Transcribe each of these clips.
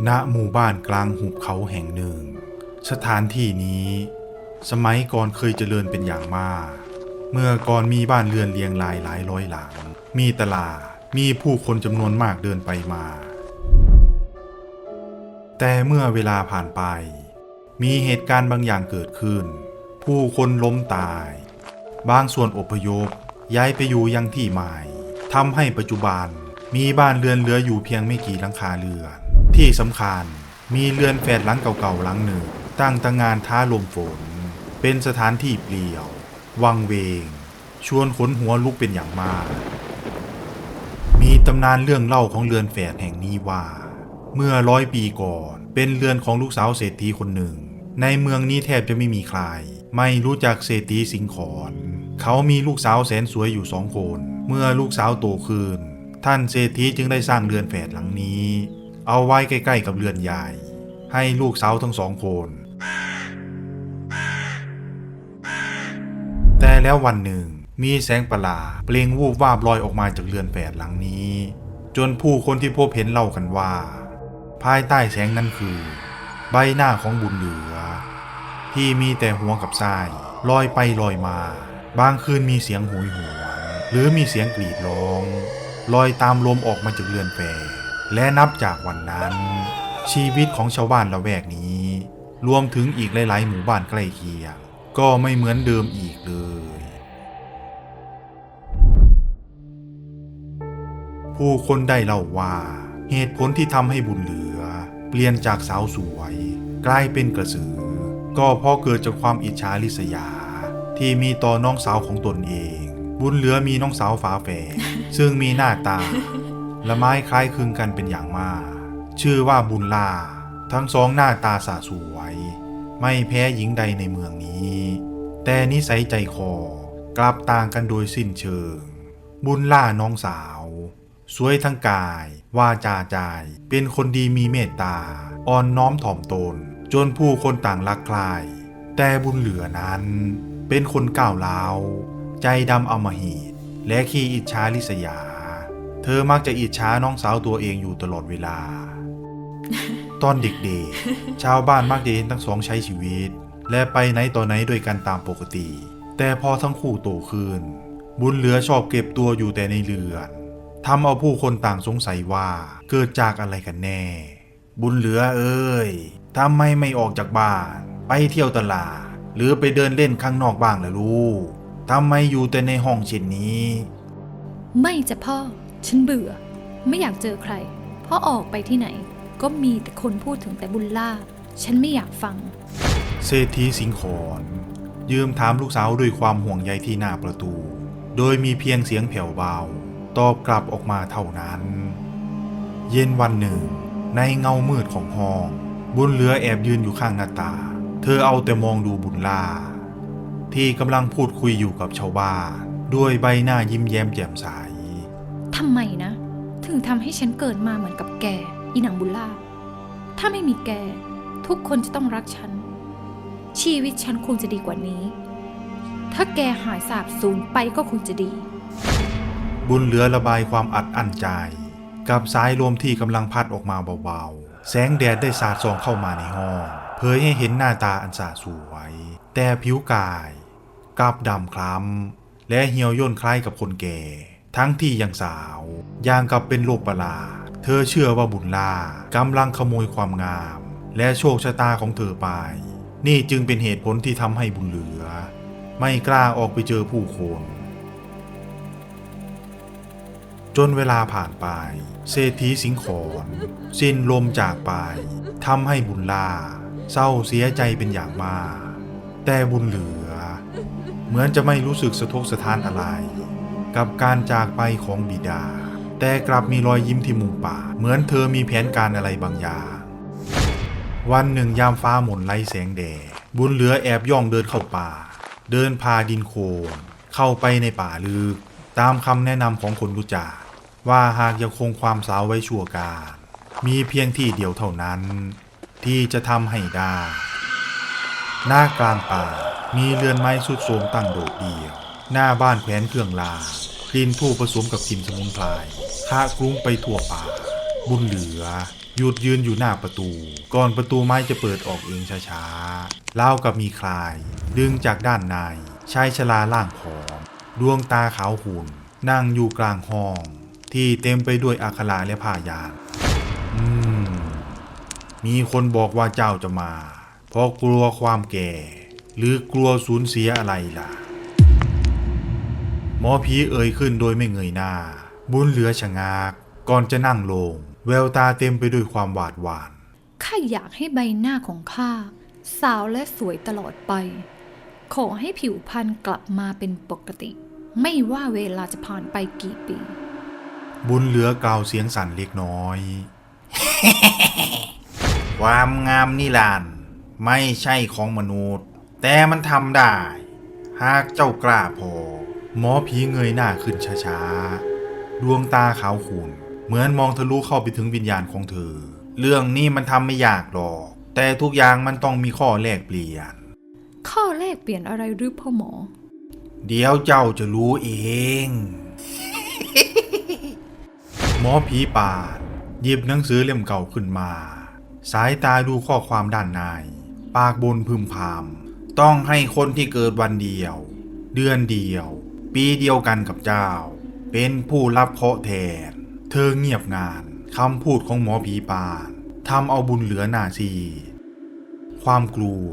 ณหมู่บ้านกลางหุบเขาแห่งหนึ่งสถานที่นี้สมัยก่อนเคยเจริญเป็นอย่างมากเมื่อก่อนมีบ้านเรือนเรียงรายหลายร้อยหลังมีตลาดมีผู้คนจำนวนมากเดินไปมาแต่เมื่อเวลาผ่านไปมีเหตุการณ์บางอย่างเกิดขึ้นผู้คนล้มตายบางส่วนอพยพย้ายไปอยู่ยังที่ใหม่ทำให้ปัจจุบันมีบ้านเรือนเหลืออยู่เพียงไม่กี่หลังคาเรือนที่สำคัญมีเรือนแฝดหลังเก่าๆหลังหนึ่งตั้งตระหง่านท้าลมฝนเป็นสถานที่เปลี่ยววังเวงชวนขนหัวลุกเป็นอย่างมากมีตำนานเรื่องเล่าของเรือนแฝดแห่งนี้ว่าเมื่อ100 ปีก่อนเป็นเรือนของลูกสาวเศรษฐีคนหนึ่งในเมืองนี้แทบจะไม่มีใครไม่รู้จักเศรษฐีสิงขรเขามีลูกสาวแสนสวยอยู่2 คนเมื่อลูกสาวโตขึ้นท่านเศรษฐีจึงได้สร้างเรือนแฝดหลังนี้เอาไว้ใกล้ๆกับเรือนใหญ่ให้ลูกสาวทั้ง2 คนแต่แล้ววันหนึ่งมีแสงประหลาดเปล่งวูบวาบลอยออกมาจากเรือนแฝดหลังนี้จนผู้คนที่พบเห็นเล่ากันว่าภายใต้แสงนั้นคือใบหน้าของบุญเหลือที่มีแต่หัวกับไส้ลอยไปลอยมาบางคืนมีเสียงโหยหวนหรือมีเสียงกรีดร้องลอยตามลมออกมาจากเรือนแฝดและนับจากวันนั้นชีวิตของชาวบ้านละแวกนี้รวมถึงอีกหลายๆหมู่บ้านใกล้เคียงก็ไม่เหมือนเดิมอีกเลยผู้คนได้เล่าว่าเหตุผลที่ทำให้บุญเหลือเปลี่ยนจากสาวสวยกลายเป็นกระสือก็เพราะเกิดจากความอิจฉาริษยาที่มีต่อน้องสาวของตนเองบุญเหลือมีน้องสาวฝาแฝดซึ่งมีหน้าตาละไม้คล้ายคลึงกันเป็นอย่างมากชื่อว่าบุญล่าทั้งสองหน้าตาสะสวยไม่แพ้หญิงใดในเมืองนี้แต่นิสัยใจคอกลับต่างกันโดยสิ้นเชิงบุญล่าน้องสาวสวยทั้งกายวาจาใจเป็นคนดีมีเมตตาอ่อนน้อมถ่อมตนจนผู้คนต่างรักใคร่แต่บุญเหลือนั้นเป็นคนก้าวร้าวใจดำอำมหิตและขี้อิจฉาริษยาเธอมักจะอิจฉาน้องสาวตัวเองอยู่ตลอดเวลา ตอนเด็กๆชาวบ้านมักจะเห็นทั้งสองใช้ชีวิตและไปไหนต่อไหนด้วยกันตามปกติแต่พอทั้งคู่โตขึ้นบุญเหลือชอบเก็บตัวอยู่แต่ในเรือนทำเอาผู้คนต่างสงสัยว่าเกิดจากอะไรกันแน่บุญเหลือเอ้ยทำไมไม่ออกจากบ้านไปเที่ยวตลาดหรือไปเดินเล่นข้างนอกบ้างล่ะลูกทำไมอยู่แต่ในห้องเช่นนี้ไม่จ้ะพ่อฉันเบื่อไม่อยากเจอใครเพราะออกไปที่ไหนก็มีแต่คนพูดถึงแต่บุญล่าฉันไม่อยากฟังเศรษฐีสิงขรยืมถามลูกสาวด้วยความห่วงใยที่หน้าประตูโดยมีเพียงเสียงแผ่วเบาตอบกลับออกมาเท่านั้นเย็นวันหนึ่งในเงามืดของห้องบุญเหลือแอบยืนอยู่ข้างหน้าต่างเธอเอาแต่มองดูบุญล่าที่กำลังพูดคุยอยู่กับชาวบ้านด้วยใบหน้ายิ้มแย้มแจ่มใสทำไมนะถึงทำให้ฉันเกิดมาเหมือนกับแกอีนางบุญล่าถ้าไม่มีแกทุกคนจะต้องรักฉันชีวิตฉันคงจะดีกว่านี้ถ้าแกหายสาบสูญไปก็คงจะดีบุญเหลือระบายความอัดอั้นใจกับสายลมที่กำลังพัดออกมาเบาๆแสงแดดได้สาดส่องเข้ามาในห้องเผยให้เห็นหน้าตาอันสะสวยแต่ผิวกายกลับดำคล้ำและเหี่ยวย่นคล้ายกับคนแก่ทั้งที่ยังสาวอย่างกับเป็นโรคประหลาดเธอเชื่อว่าบุญล่ากำลังขโมยความงามและโชคชะตาของเธอไปนี่จึงเป็นเหตุผลที่ทำให้บุญเหลือไม่กล้าออกไปเจอผู้คนจนเวลาผ่านไปเศรษฐีสิงขรสิ้นลมจากไปทำให้บุญล่าเศร้าเสียใจเป็นอย่างมากแต่บุญเหลือเหมือนจะไม่รู้สึกสะทกสะท้านอะไรกับการจากไปของบิดาแต่กลับมีรอยยิ้มที่มุมปากเหมือนเธอมีแผนการอะไรบางอย่างวันหนึ่งยามฟ้าหม่นไร้แสงแดดบุญเหลือแอบย่องเดินเข้าป่าเดินพาดินโคลนเข้าไปในป่าลึกตามคำแนะนำของคนรู้จักว่าหากยังคงความสาวไว้ชั่วกาลมีเพียงที่เดียวเท่านั้นที่จะทำให้ได้หน้ากลางป่ามีเรือนไม้ทรุดโทรมตั้งโดดเดี่ยวหน้าบ้านแขวนเครื่องรางกลิ่นธูปผสมกับกลิ่นสมุนไพรคละคลุ้งไปทั่วป่าบุญเหลือ หยุดยืนอยู่หน้าประตูก่อนประตูไม้จะเปิดออกเองช้าๆราวกับมีใครดึงจากด้านในชายชราล่างผอมดวงตาขาวหุ่นนั่งอยู่กลางห้องที่เต็มไปด้วยอักขระและผ้ายางมีคนบอกว่าเจ้าจะมาเพราะกลัวความแก่หรือกลัวสูญเสียอะไรล่ะหมอผีเอ่ยขึ้นโดยไม่เงยหน้าบุญเหลือชะงักก่อนจะนั่งลงแววตาเต็มไปด้วยความหวาดหวั่น ข้าอยากให้ใบหน้าของข้าสาวและสวยตลอดไปขอให้ผิวพรรณกลับมาเป็นปกติไม่ว่าเวลาจะผ่านไปกี่ปีบุญเหลือกล่าวเสียงสั่นเล็กน้อย ความงามนิรันดร์ไม่ใช่ของมนุษย์แต่มันทำได้หากเจ้ากล้าพอหมอผีเงยหน้าขึ้นช้าๆดวงตาขาวขุ่นเหมือนมองทะลุเข้าไปถึงวิญญาณของเธอเรื่องนี้มันทำไม่ยากหรอกแต่ทุกอย่างมันต้องมีข้อแลกเปลี่ยนข้อแลกเปลี่ยนอะไรหรือพ่อหมอเดี๋ยวเจ้าจะรู้เอง หมอผีป่านหยิบหนังสือเล่มเก่าขึ้นมาสายตาดูข้อความด้านในปากบนพึมพำต้องให้คนที่เกิดวันเดียวเดือนเดียวปีเดียวกันกับเจ้าเป็นผู้รับเคราะห์แทนเธอเงียบงานคำพูดของหมอผีป่านทำเอาบุญเหลือหน้าซีความกลัว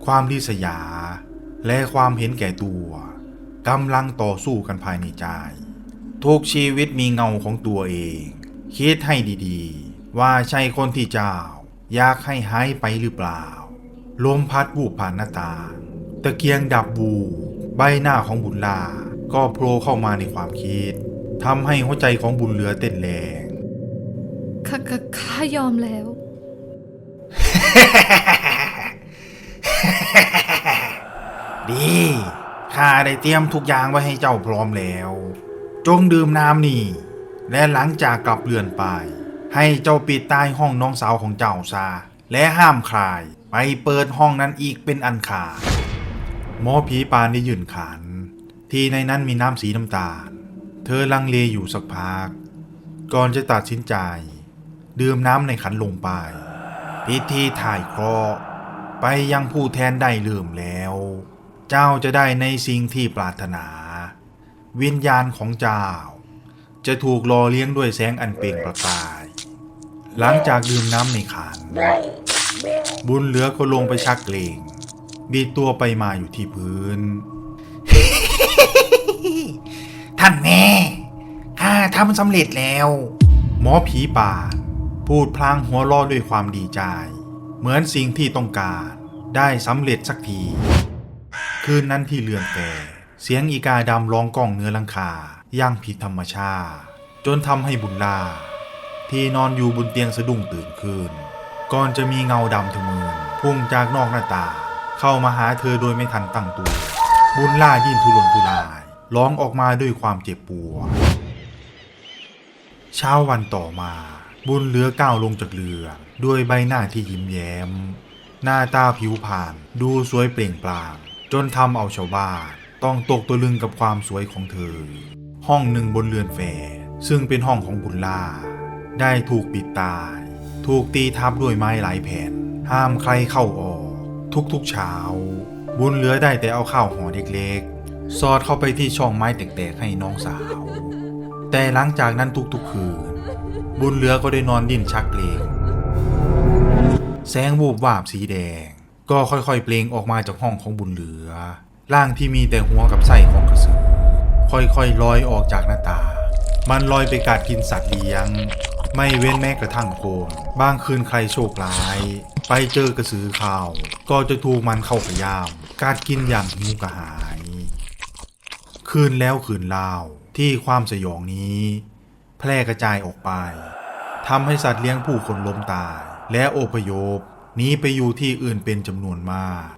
ความริษยาและความเห็นแก่ตัวกำลังต่อสู้กันภายในใจทุกชีวิตมีเงาของตัวเองคิดให้ดีๆว่าใช่คนที่เจ้าอยากให้หายไปหรือเปล่าลมพัดวูบผ่านหน้าต่างตะเกียงดับวูบใบหน้าของบุญลาก็โผล่เข้ามาในความคิดทำให้หัวใจของบุญเหลือเต้นแรงข้ายอมแล้ว ดีข้าได้เตรียมทุกอย่างไว้ให้เจ้าพร้อมแล้วจงดื่มน้ำนี่และหลังจากกลับเรือนไปให้เจ้าปิดใต้ห้องน้องสาวของเจ้าซะและห้ามใครไปเปิดห้องนั้นอีกเป็นอันขาดหมอผีปานได้ยื่นขันที่ในนั้นมีน้ำสีน้ำตาลเธอลังเลอยู่สักพักก่อนจะตัดสินใจดื่มน้ำในขันลงไปพิธีถ่ายเคราะห์ไปยังผู้แทนได้เริ่มแล้วเจ้าจะได้ในสิ่งที่ปรารถนาวิญญาณของเจ้าจะถูกหล่อเลี้ยงด้วยแสงอันเปล่งประกายหลังจากดื่มน้ำในขันบุญเหลือก็ลงไปชักเกร็งบีบตัวไปมาอยู่ที่พื้น ท่านแม่ข้าทำสำเร็จแล้วหมอผีป่านพูดพลางหัวเราะด้วยความดีใจเหมือนสิ่งที่ต้องการได้สำเร็จสักทีคืนนั้นที่เรือนแพเสียงอีกาดำร้องก้องเหนือหลังคาย่างผิดธรรมชาติจนทำให้บุญลาที่นอนอยู่บนเตียงสะดุ้งตื่นขึ้นก่อนจะมีเงาดำทะมึนพุ่งจากนอกหน้าต่างเข้ามาหาเธอโดยไม่ทันตั้งตัวบุญล่าดิ้นทุรนทุรายร้องออกมาด้วยความเจ็บปวดเช้าวันต่อมาบุญเหลือก้าวลงจากเรือด้วยใบหน้าที่ยิ้มแย้มหน้าตาผิวพรรณดูสวยเปล่งปลั่งจนทำเอาชาวบ้านต้องตกตะลึงกับความสวยของเธอห้องหนึ่งบนเรือนแฝซึ่งเป็นห้องของบุญล่าได้ถูกปิดตายถูกตีทับด้วยไม้หลายแผ่นห้ามใครเข้าออกทุกๆเช้าบุญเหลือได้แต่เอาข้าวห่อเล็กๆสอดเข้าไปที่ช่องไม้แตกๆให้น้องสาวแต่หลังจากนั้นทุกๆคืนบุญเหลือก็ได้นอนดิ้นชักเกร็งแสงวูบวาบสีแดงก็ค่อยๆเปล่งออกมาจากห้องของบุญเหลือร่างที่มีแต่หัวกับไส้ของกระสือค่อยๆลอยออกจากหน้าต่างมันลอยไปกัดกินสัตว์เลี้ยงไม่เว้นแม้กระทั่งโคนบางคืนใครโชคร้ายไปเจอกระสือข่าวก็จะถูกมันเข้าขย้ำกัดกินอย่างหิวกระหายคืนแล้วคืนเล่าที่ความสยองนี้แพร่กระจายออกไปทำให้สัตว์เลี้ยงผู้คนล้มตายและอพยพหนีไปอยู่ที่อื่นเป็นจำนวนมาก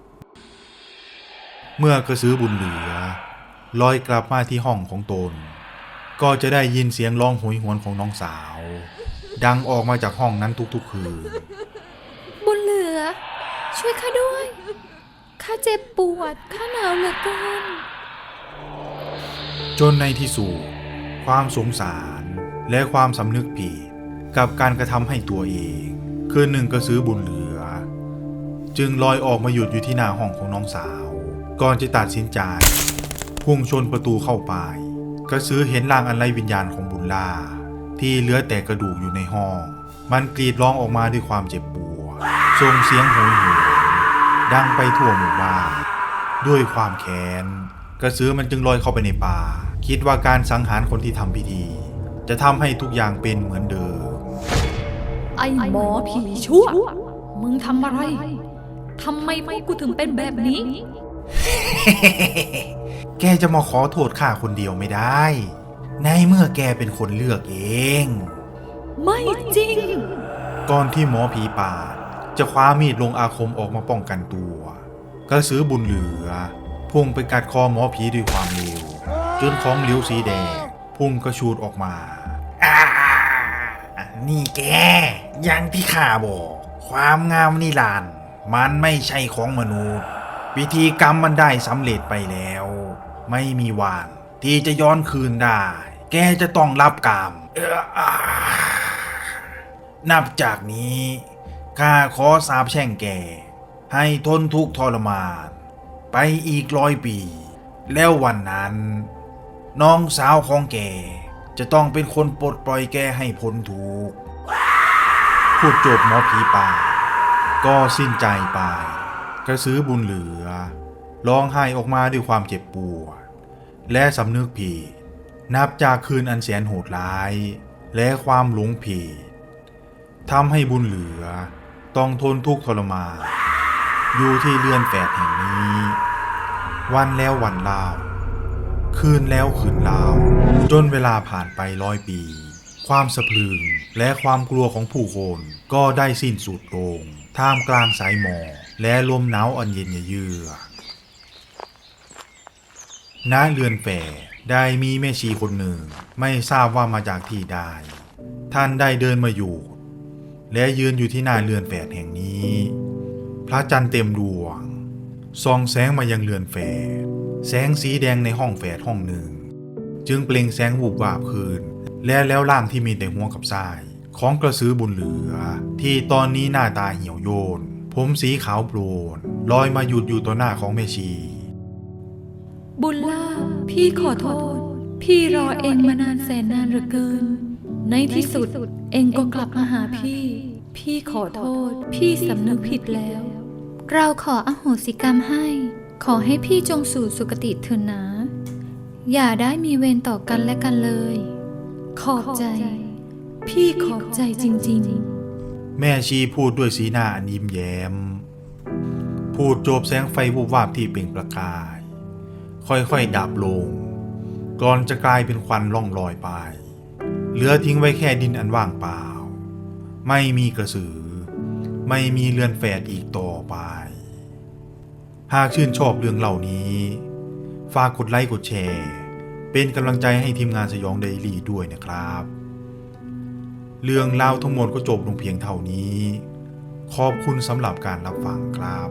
เมื่อกระสือบุญเหลือลอยกลับมาที่ห้องของตนก็จะได้ยินเสียงร้องโหยหวนของน้องสาวดังออกมาจากห้องนั้นทุกๆคืนบุญเหลือช่วยข้าด้วยข้าเจ็บปวดข้าหนาวเหลือเกินจนในที่สุดความสงสารและความสำนึกผิด กับการกระทำให้ตัวเองคืนหนึ่งกระสือบุญเหลือจึงลอยออกมาหยุดอยู่ที่หน้าห้องของน้องสาวก่อนจะตัดสินใจพุ่งชนประตูเข้าไปกระสือเห็นร่างอันไร้วิญญาณของบุญล่าที่เหลือแต่กระดูกอยู่ในห้องมันกรีดร้องออกมาด้วยความเจ็บปวดส่งเสียงโหยหวนดังไปทั่วหมู่บ้านด้วยความแค้นกระสือมันจึงลอยเข้าไปในป่าคิดว่าการสังหารคนที่ทำพิธีจะทำให้ทุกอย่างเป็นเหมือนเดิม ไอ้หมอผีชั่ว มึงทำอะไร ทำไมพวกกูถึงเป็นแบบนี้ แกจะมาขอโทษข้าคนเดียวไม่ได้ ในเมื่อแกเป็นคนเลือกเอง ไม่จริง ก่อนที่หมอผีป่าจะคว้ามีดลงอาคมออกมาป้องกันตัวกระสือบุญเหลือพุ่งไปกัดคอหมอผีด้วยความเร็วจนของเหลวสีแดงพุ่งกระชูดออกมานี่แกอย่างที่ข้าบอกความงามนิรันดร์มันไม่ใช่ของมนุษย์พิธีกรรมมันได้สำเร็จไปแล้วไม่มีวันที่จะย้อนคืนได้แกจะต้องรับกรรมนับจากนี้ข้าขอสาปแช่งแกให้ทนทุกข์ทรมานไปอีก100 ปีแล้ววันนั้นน้องสาวของแกจะต้องเป็นคนปลดปล่อยแกให้พ้นทุกข์พูดจบหมอผีป่าก็สิ้นใจไปกระสือบุญเหลือร้องไห้ออกมาด้วยความเจ็บปวดและสำนึกผิดนับจากคืนอันแสนโหดร้ายและความหลงผิดทำให้บุญเหลือต้องทนทุกข์ทรมานอยู่ที่เรือนแฝดแห่งนี้วันแล้ววันเล่าคืนแล้วคืนเล่าจนเวลาผ่านไป100 ปีความสะพรึงและความกลัวของผู้คนก็ได้สิ้นสุดลงท่ามกลางสายหมอกและลมหนาวอันเย็นเยือกณเรือนแฝดได้มีแม่ชีคนหนึ่งไม่ทราบว่ามาจากที่ใดท่านได้เดินมาอยู่และยืนอยู่ที่หน้าเรือนแฝดแห่งนี้พระจันทร์เต็มดวงส่องแสงมายังเรือนแฝดแสงสีแดงในห้องแฝดห้องหนึ่งจึงเปล่งแสงวูบวาบขึ้นแล้วร่างที่มีแต่หัวกับทรายของกระสือบุญเหลือที่ตอนนี้หน้าตาเหี่ยวโยนผมสีขาวโปลนลอยมาหยุดอยู่ต่อหน้าของแม่ชี บุญล่าพี่ขอโทษ พี่รอเองมานานแสนนานเหลือเกิน ในที่สุดเองก็กลับมาหาพี่ พี่ขอโทษ พี่สำนึกผิดแล้ว เราขออโหสิกรรมให้ ขอให้พี่จงสู่สุคติเถิดนะ อย่าได้มีเวรต่อกันและกันเลย ขอบใจ พี่ขอบใจจริงๆ แม่ชีพูดด้วยสีหน้าอันยิ้มแย้มพูดจบแสงไฟวูบวาบที่เปล่งประกายค่อยๆดับลงก่อนจะกลายเป็นควันล่องลอยไปเหลือทิ้งไว้แค่ดินอันว่างเปล่าไม่มีกระสือไม่มีเรือนแฝดอีกต่อไปหากชื่นชอบเรื่องเหล่านี้ฝากกดไลค์กดแชร์เป็นกำลังใจให้ทีมงานสยองไดอารี่ด้วยนะครับเรื่องราวทั้งหมดก็จบลงเพียงเท่านี้ขอบคุณสำหรับการรับฟังครับ